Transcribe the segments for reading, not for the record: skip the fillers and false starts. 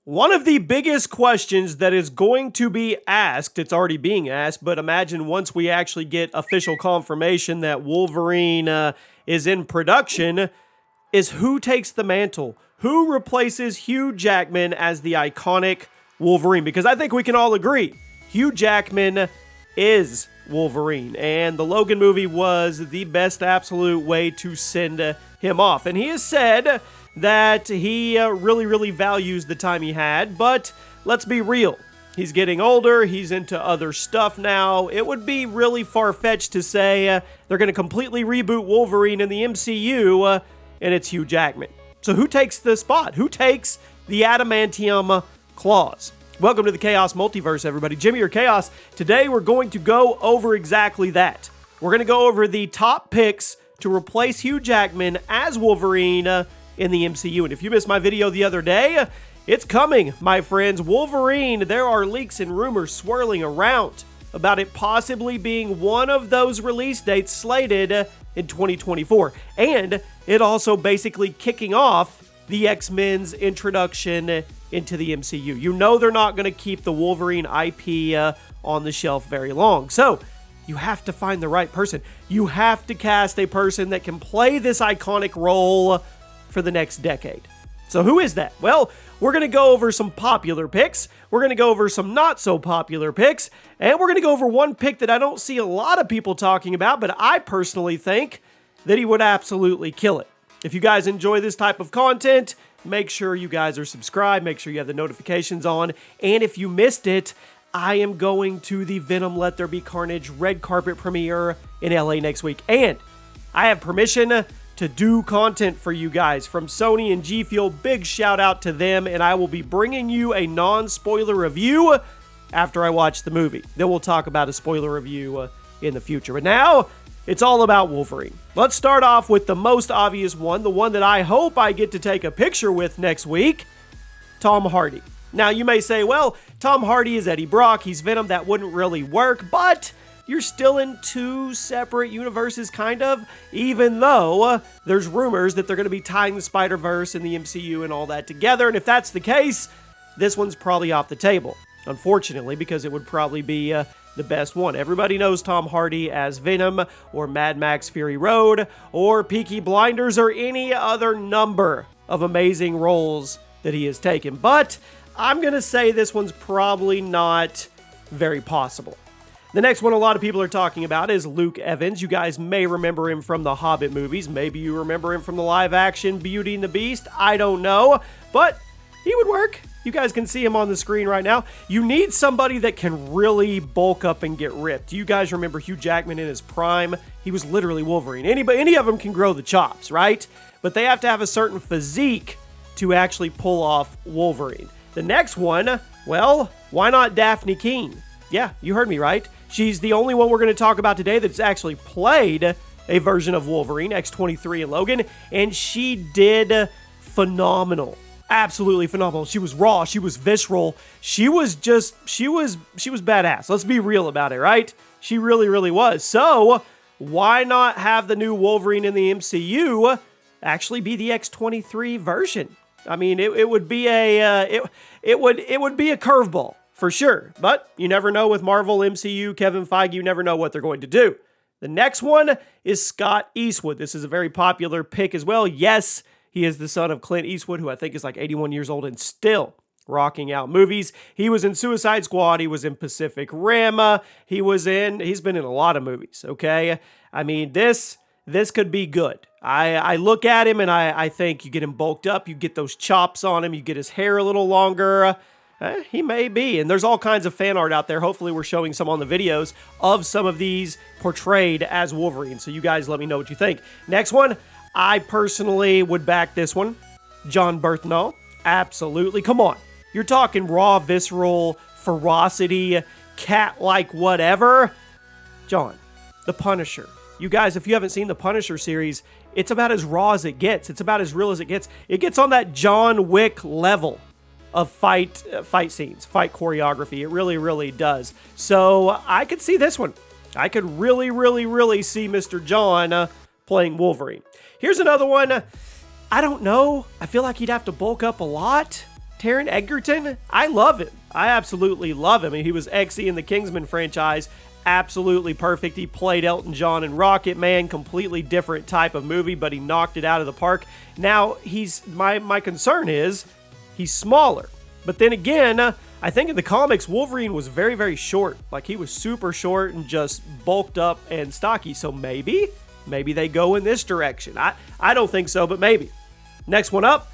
One of the biggest questions that is going to be asked, it's already being asked, but imagine once we actually get official confirmation that Wolverine is in production, is who takes the mantle? Who replaces Hugh Jackman as the iconic Wolverine? Because I think we can all agree, Hugh Jackman is Wolverine, and the Logan movie was the best absolute way to send him off. And he has said that he really values the time he had, but let's be real. He's getting older, he's into other stuff now. It would be really far-fetched to say they're going to completely reboot Wolverine in the MCU, and it's Hugh Jackman. So who takes the spot? Who takes the adamantium claws? Welcome to the Chaos Multiverse, everybody. Jimmy or Chaos. Today we're going to go over exactly that. We're going to go over the top picks to replace Hugh Jackman as Wolverine in the MCU. And if you missed my video the other day, it's coming, my friends. Wolverine, there are leaks and rumors swirling around about it possibly being one of those release dates slated in 2024. And it also basically kicking off the X-Men's introduction into the MCU. You know they're not going to keep the Wolverine IP on the shelf very long. So you have to find the right person. You have to cast a person that can play this iconic role for the next decade. So who is that? Well, we're going to go over some popular picks. We're going to go over some not so popular picks. And we're going to go over one pick that I don't see a lot of people talking about, but I personally think that he would absolutely kill it. If you guys enjoy this type of content, make sure you guys are subscribed. Make sure you have the notifications on. And if you missed it, I am going to the Venom Let There Be Carnage red carpet premiere in LA next week. And I have permission to do content for you guys from Sony and G Fuel. Big shout out to them. And I will be bringing you a non-spoiler review after I watch the movie. Then we'll talk about a spoiler review in the future. But now, it's all about Wolverine. Let's start off with the most obvious one, the one that I hope I get to take a picture with next week, Tom Hardy. Now, you may say, well, Tom Hardy is Eddie Brock, he's Venom, that wouldn't really work, but you're still in two separate universes, kind of, even though there's rumors that they're going to be tying the Spider-Verse and the MCU and all that together, and if that's the case, this one's probably off the table, unfortunately, because it would probably be the best one. Everybody knows Tom Hardy as Venom, or Mad Max Fury Road, or Peaky Blinders, or any other number of amazing roles that he has taken. But I'm going to say this one's probably not very possible. The next one a lot of people are talking about is Luke Evans. You guys may remember him from the Hobbit movies. Maybe you remember him from the live-action Beauty and the Beast. I don't know. But he would work. You guys can see him on the screen right now. You need somebody that can really bulk up and get ripped. You guys remember Hugh Jackman in his prime? He was literally Wolverine. Any of them can grow the chops, right? But they have to have a certain physique to actually pull off Wolverine. The next one, well, why not Daphne Keane? Yeah, you heard me right. She's the only one we're going to talk about today that's actually played a version of Wolverine, X-23 and Logan, and she did phenomenal. Absolutely phenomenal. She was raw. She was visceral. She was badass. Let's be real about it, right? She really was. So why not have the new Wolverine in the MCU actually be the X-23 version? I mean, it would be a curveball for sure. But you never know with Marvel MCU, Kevin Feige. You never know what they're going to do. The next one is Scott Eastwood. This is a very popular pick as well. Yes. He is the son of Clint Eastwood, who I think is like 81 years old and still rocking out movies. He was in Suicide Squad. He was in Pacific Rim. He's been in a lot of movies, okay? I mean, this could be good. I look at him and I think you get him bulked up, you get those chops on him, you get his hair a little longer. He may be, and there's all kinds of fan art out there. Hopefully we're showing some on the videos of some of these portrayed as Wolverine. So you guys let me know what you think. Next one. I personally would back this one. Jon Bernthal. Absolutely. Come on. You're talking raw, visceral, ferocity, cat-like whatever. John, the Punisher. You guys, if you haven't seen the Punisher series, it's about as raw as it gets. It's about as real as it gets. It gets on that John Wick level of fight scenes, fight choreography. It really does. So I could see this one. I could really see Mr. John playing Wolverine. Here's another one. I don't know. I feel like he'd have to bulk up a lot. Taryn Edgarton, I love him. I absolutely love him. I mean, he was XE in the Kingsman franchise. Absolutely perfect. He played Elton John in Rocket Man, completely different type of movie, but he knocked it out of the park. Now, my concern is he's smaller. But then again, I think in the comics, Wolverine was very, very short. Like, he was super short and just bulked up and stocky. So maybe they go in this direction. I don't think so, but maybe. Next one up,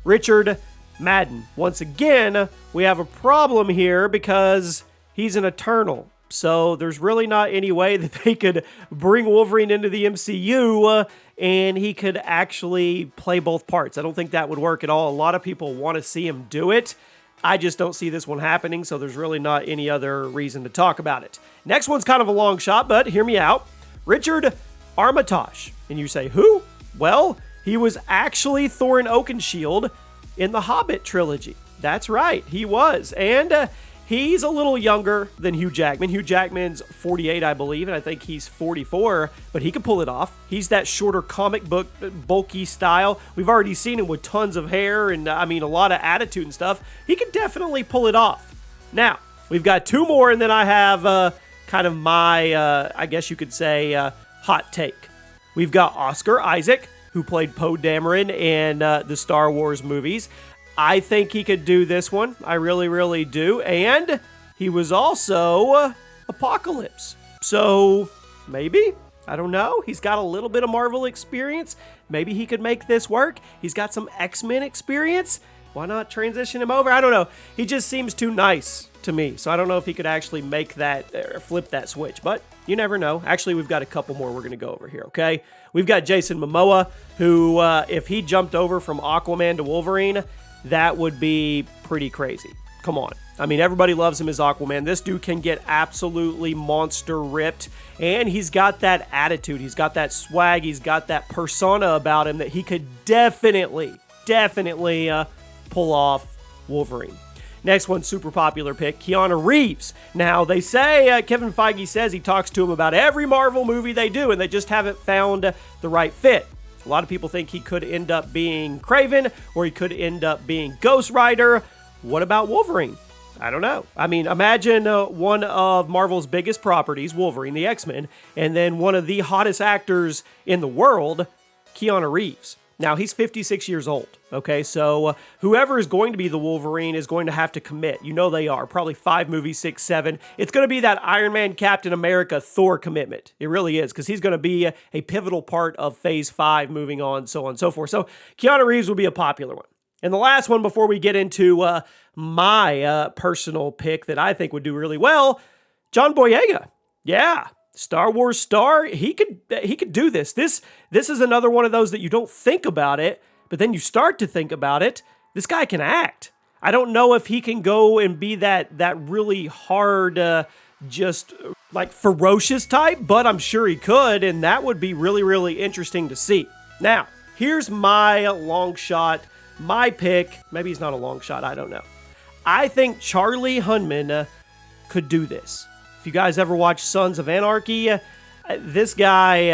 Richard Madden. Once again, we have a problem here because he's an Eternal. So there's really not any way that they could bring Wolverine into the MCU and he could actually play both parts. I don't think that would work at all. A lot of people want to see him do it. I just don't see this one happening, so there's really not any other reason to talk about it. Next one's kind of a long shot, but hear me out. Richard Armitage. And you say, who? Well, he was actually Thorin Oakenshield in the Hobbit trilogy. That's right, he was. And he's a little younger than Hugh Jackman. Hugh Jackman's 48, I believe, and I think he's 44, but he can pull it off. He's that shorter comic book, bulky style. We've already seen him with tons of hair and, a lot of attitude and stuff. He can definitely pull it off. Now, we've got two more, and then I have kind of my, I guess you could say, hot take. We've got Oscar Isaac, who played Poe Dameron in the Star Wars movies. I think he could do this one. I really, really do. And he was also Apocalypse. So maybe, I don't know. He's got a little bit of Marvel experience. Maybe he could make this work. He's got some X-Men experience. Why not transition him over? I don't know. He just seems too nice to me. So I don't know if he could actually make that, flip that switch. But you never know. Actually, we've got a couple more we're going to go over here, okay? We've got Jason Momoa, who, if he jumped over from Aquaman to Wolverine, that would be pretty crazy. Come on. I mean, everybody loves him as Aquaman. This dude can get absolutely monster ripped, and he's got that attitude. He's got that swag. He's got that persona about him that he could definitely pull off Wolverine. Next one, super popular pick, Keanu Reeves. Now, they say, Kevin Feige says he talks to him about every Marvel movie they do, and they just haven't found the right fit. A lot of people think he could end up being Kraven, or he could end up being Ghost Rider. What about Wolverine? I don't know. I mean, imagine one of Marvel's biggest properties, Wolverine, the X-Men, and then one of the hottest actors in the world, Keanu Reeves. Now, he's 56 years old, okay? So whoever is going to be the Wolverine is going to have to commit. You know they are. Probably 5 movies, 6, 7. It's going to be that Iron Man, Captain America, Thor commitment. It really is, because he's going to be a pivotal part of Phase 5, moving on, so on and so forth. So Keanu Reeves will be a popular one. And the last one before we get into my personal pick that I think would do really well, John Boyega. Yeah. Star Wars star, he could do this. This is another one of those that you don't think about it, but then you start to think about it. This guy can act. I don't know if he can go and be that really hard, just like ferocious type, but I'm sure he could, and that would be really, really interesting to see. Now, here's my long shot, my pick. Maybe he's not a long shot, I don't know. I think Charlie Hunnam could do this. If you guys ever watch Sons of Anarchy, this guy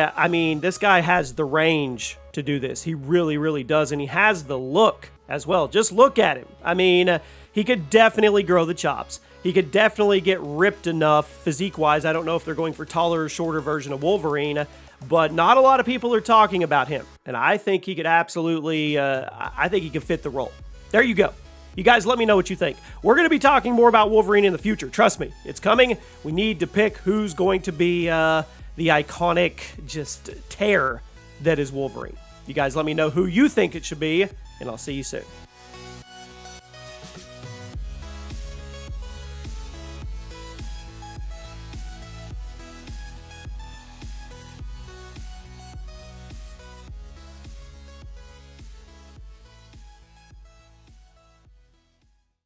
has the range to do this. He really, really does, and he has the look as well. Just look at him. I mean, he could definitely grow the chops. He could definitely get ripped enough physique-wise. I don't know if they're going for taller or shorter version of Wolverine, but not a lot of people are talking about him, and I think he could absolutely, I think he could fit the role. There you go. You guys let me know what you think. We're going to be talking more about Wolverine in the future. Trust me, it's coming. We need to pick who's going to be the iconic just tear that is Wolverine. You guys let me know who you think it should be, and I'll see you soon.